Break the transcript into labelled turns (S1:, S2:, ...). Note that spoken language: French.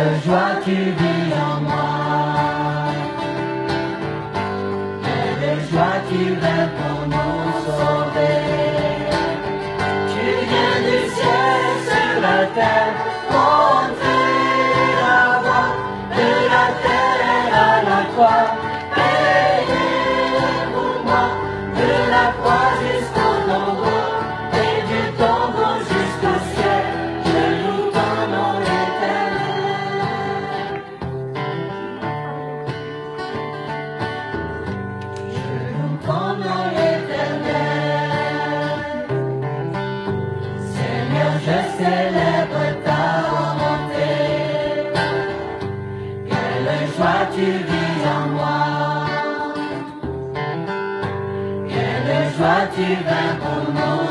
S1: Quelle joie tu vis en moi. Quelle joie tu viens pour nous sauver. Tu viens du ciel sur la terre, montrer la voie de la terre à la croix. Payé pour moi, de la croix jusqu'au tombeau, et du tombeau jusqu'au ciel, je loue ton nom éternel. Je loue ton nom éternel. Seigneur, je célèbre ta bonté. Quelle joie tu vis en moi. Quelle joie tu viens pour nous